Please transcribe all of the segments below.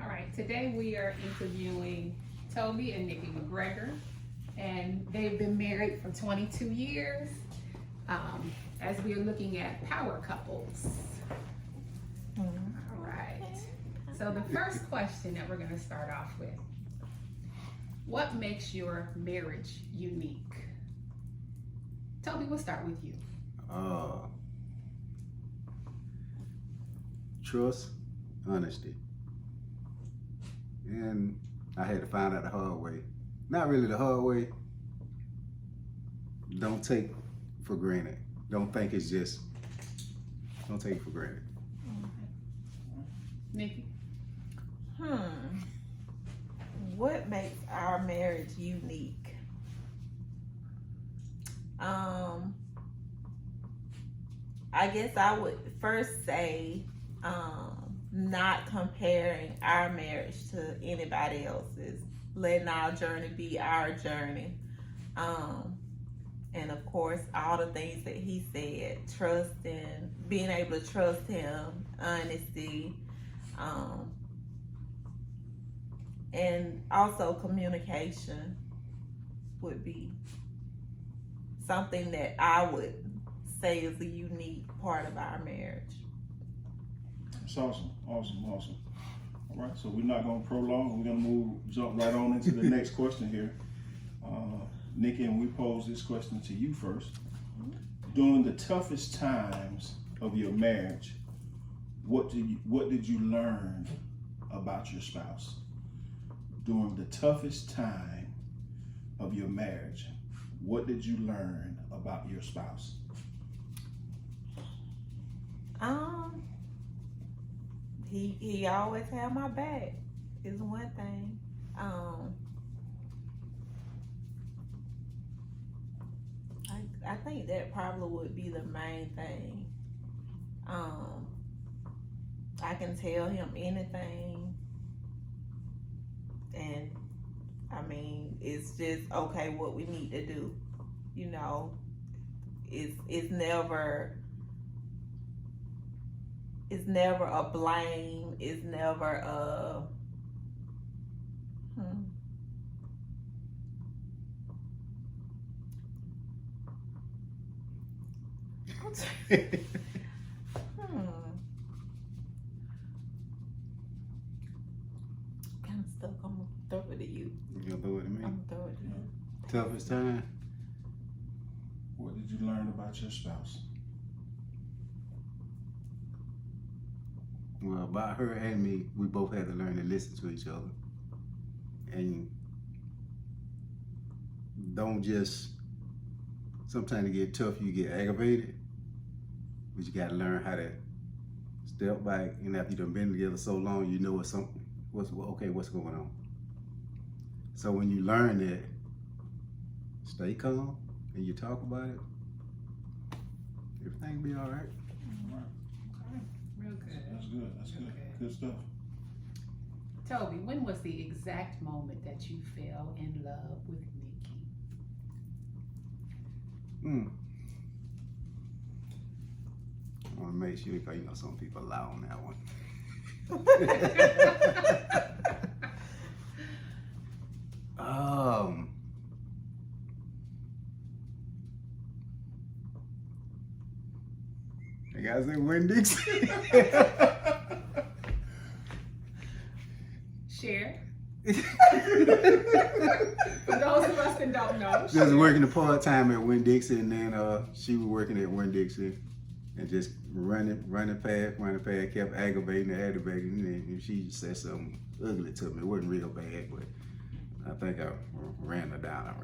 All right, today we are interviewing Toby and Nikki McGregor, and they've been married for 22 years. As we are looking at power couples. All right. So the first question that we're going to start off with: what makes your marriage unique? Toby, we'll start with you. Trust, honesty. And I had to find out the hard way. Not really the hard way. Don't take for granted. Don't think it's just, don't take it for granted. Nikki? What makes our marriage unique? I guess I would first say not comparing our marriage to anybody else's, letting our journey be our journey. And of course, all the things that he said, trusting, being able to trust him, honesty, and also communication would be something that I would say is a unique part of our marriage. That's awesome. All right, so we're not going to prolong. We're going to jump right on into the next question here. Nikki, and we pose this question to you first. During the toughest times of your marriage, what did you learn about your spouse? During the toughest time of your marriage, what did you learn about your spouse? He always had my back is one thing. I think that probably would be the main thing. I can tell him anything, and I mean, it's just okay what we need to do. You know, it's never a blame. It's never a kind of stuck. I'm gonna throw it at you. You gonna throw it at me? I'm gonna throw it at you. Toughest time? What did you learn about your spouse? Well, about her and me, we both had to learn to listen to each other. And don't just, sometimes it get tough, you get aggravated. But you gotta learn how to step back, and after you've done been together so long, you know what's going on. So when you learn that, stay calm and you talk about it, everything will be all right. Okay, real good. That's good. Good stuff. Toby, when was the exact moment that you fell in love with Nikki? I want to make sure, because some people lie on that one. I gotta say Winn-Dixie. Share. For those of us that don't know. She was working a part-time at Winn-Dixie, and then she was working at Winn-Dixie and just running past, kept aggravating, and she said something ugly to me. It wasn't real bad, but I think I ran her down.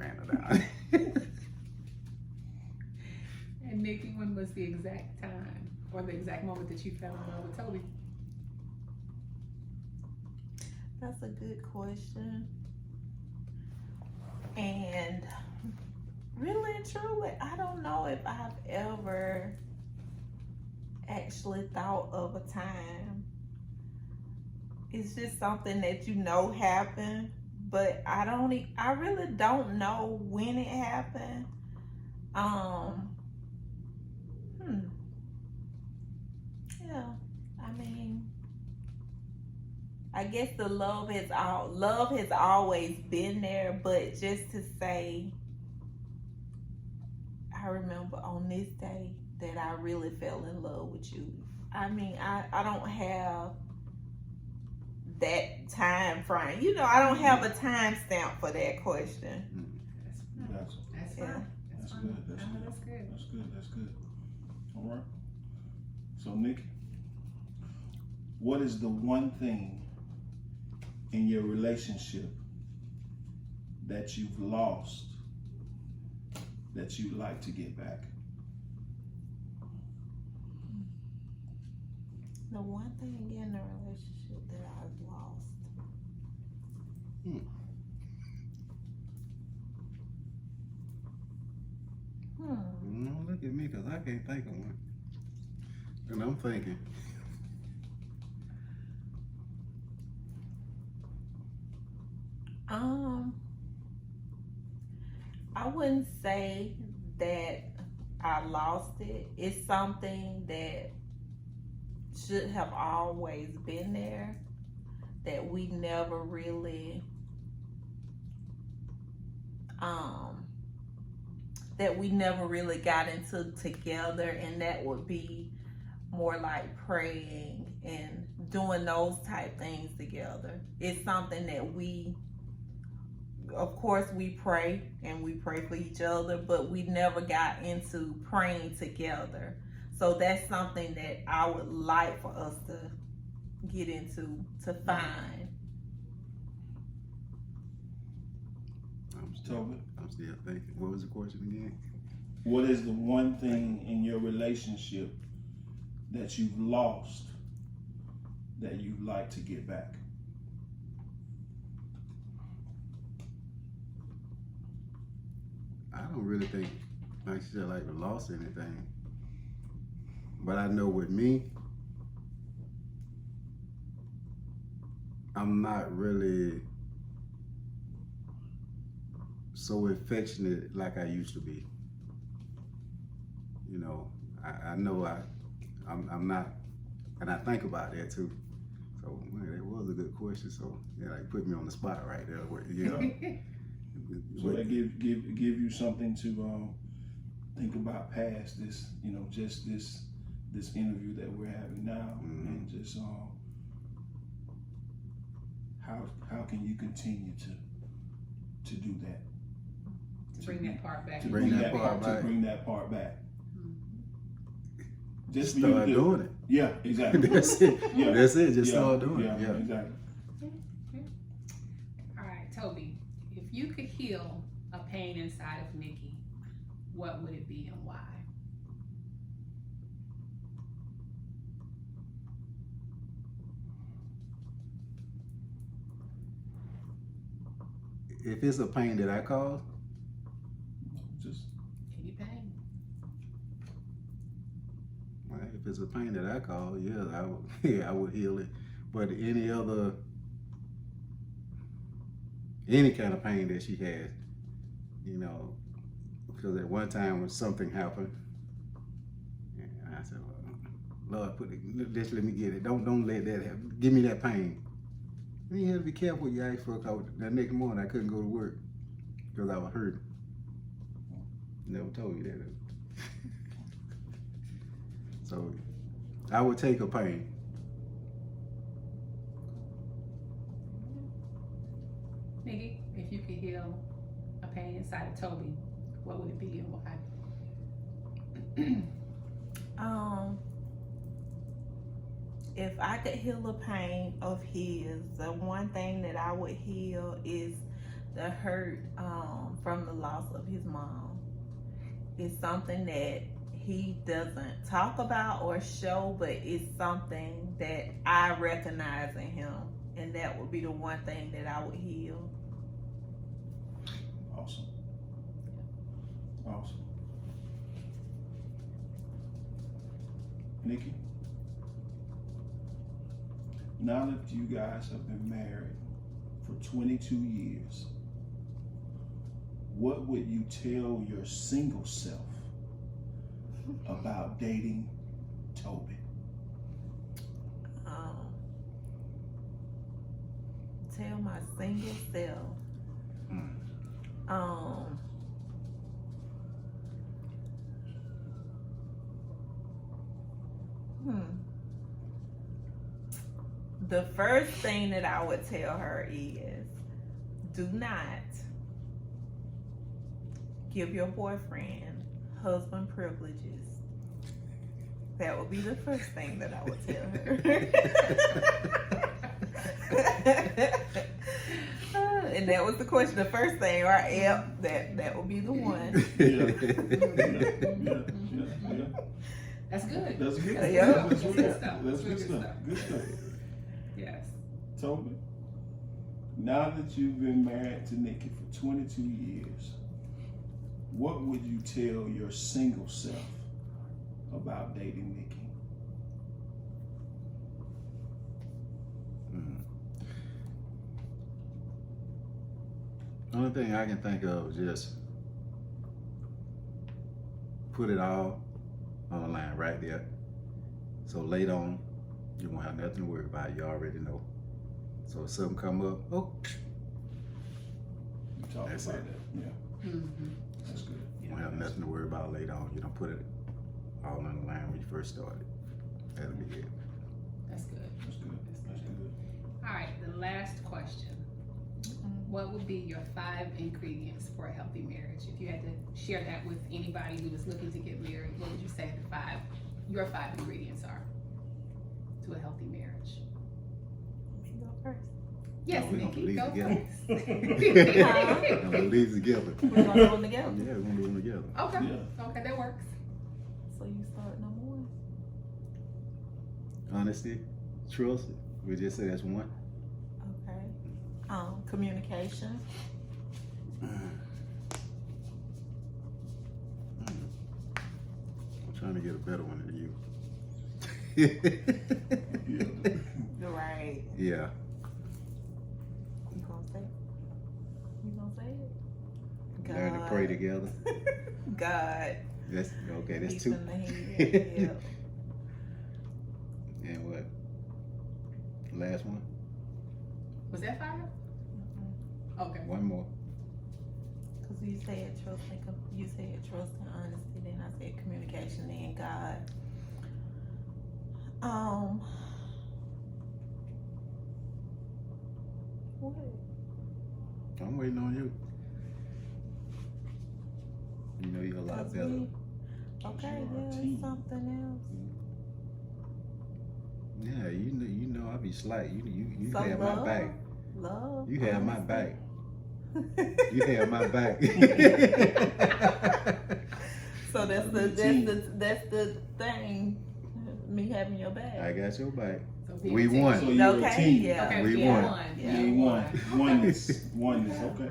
And Nikki, when was the exact time or the exact moment that you fell in love with Toby? That's a good question. And really and truly, I don't know if I've ever actually thought of a time. It's just something that happened, but I really don't know when it happened. Yeah, I mean, I I guess the love has always been there, but just to say, I remember on this day that I really fell in love with you. I mean, I don't have that time frame. You know, I don't have a time stamp for that question. Gotcha. That's Yeah. fine. That's fine. good. That's good. That's good. That's good. That's good. All right. So, Nikki, what is the one thing in your relationship that you've lost that you'd like to get back? The one thing in the relationship that I've lost. No, look at me, because I can't think of one. And I'm thinking. I wouldn't say that I lost it. It's something that should have always been there, that we never really got into together, and that would be more like praying and doing those type things together. It's something that we, of course, we pray and we pray for each other, but we never got into praying together. So that's something that I would like for us to get into, to find. I'm Toby? still thinking. What was the question again? What is the one thing in your relationship that you've lost that you'd like to get back? I don't really think, like you said, like we lost anything. But I know with me, I'm not really so affectionate like I used to be. You know, I know I'm not, and I think about that too. So man, that was a good question. So yeah, like put me on the spot right there. You know. So that give you something to think about past this, you know, just this interview that we're having now, and just how can you continue to do that? To bring that part back. To bring that part back. Just for start you to doing it. Yeah, exactly. That's it. Yeah. That's it. Just Yeah, start doing yeah, it. Yeah. exactly. All right, Toby, if you could heal a pain inside of Nikki, what would it be and why? If it's a pain that I cause, Just Any pain? well, if it's a pain that I cause, yeah, I would, yeah, I would heal it. But any kind of pain that she has, you know, because at one time when something happened, and I said, well, Lord, just let me get it. Don't let that happen. Give me that pain. And you have to be careful what you ask for, because that next morning I couldn't go to work because I was hurting. Never told you that. So I would take a pain. Nikki, if you could heal a pain inside of Toby, what would it be and why? If I could heal a pain of his, the one thing that I would heal is the hurt from the loss of his mom. It's something that he doesn't talk about or show, but it's something that I recognize in him, and that would be the one thing that I would heal. awesome. Awesome. Nikki, now that you guys have been married for 22 years, what would you tell your single self about dating Toby? tell my single self. The first thing that I would tell her is, do not give your boyfriend husband privileges. That would be the first thing that I would tell her. And that was the question, the first thing, right? Yep, that would be the one. Yeah. That's good. That's good. Yeah. That's Good good stuff. stuff. That's good stuff. Good stuff. Yes. Toby, now that you've been married to Nikki for 22 years, what would you tell your single self about dating Nikki? The only thing I can think of is just put it all on the line right there. So later on, you won't have nothing to worry about. You already know. So if something come up, You talked That's about it. that. Yeah, that's good. you won't have nothing to worry about later on. You don't put it all on the line when you first started. That'll be it. That's good. That's good. That's good. All right, the last question. What would be your 5 ingredients for a healthy marriage? If you had to share that with anybody who was looking to get married, what would you say your 5 ingredients are to a healthy marriage? Me go first. Yes, No, we gonna Nikki, leave go together. first. I'm gonna leave together. We're gonna do them together. Yeah, we're gonna do them together. Okay, Yeah. okay, that works. So you start number 1. Honesty, trust. We just say that's one. Okay. Communication. I'm trying to get a better one than you. Right. Yeah. You gonna say it? You gonna say it? Learn to pray together. God. That's okay. That's Peace 2. in the head. Yeah. And what? Last one. Was that 5? Okay. One more. Cause you said trust and honesty, then I said communication, then God. What? I'm waiting on you. You know you're a lot Cause better. okay, You are a yeah, team. something else. Yeah, you know I be slight. You So have love, my back. Love. You have my honesty. back. You have my back. So that's the thing. Me having your back. I got your back. So We being won. a So team. you're a Okay, team. yeah. Okay, We we won. won. Yeah. We won. Oneness. Oneness. Okay.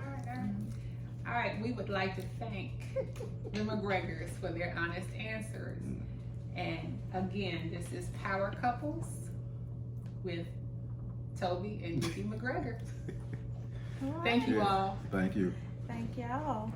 All right, we would like to thank the McGregors for their honest answers. And again, this is Power Couples with Toby and Nikki McGregor. All right. Thank you all. Thank you. Thank y'all.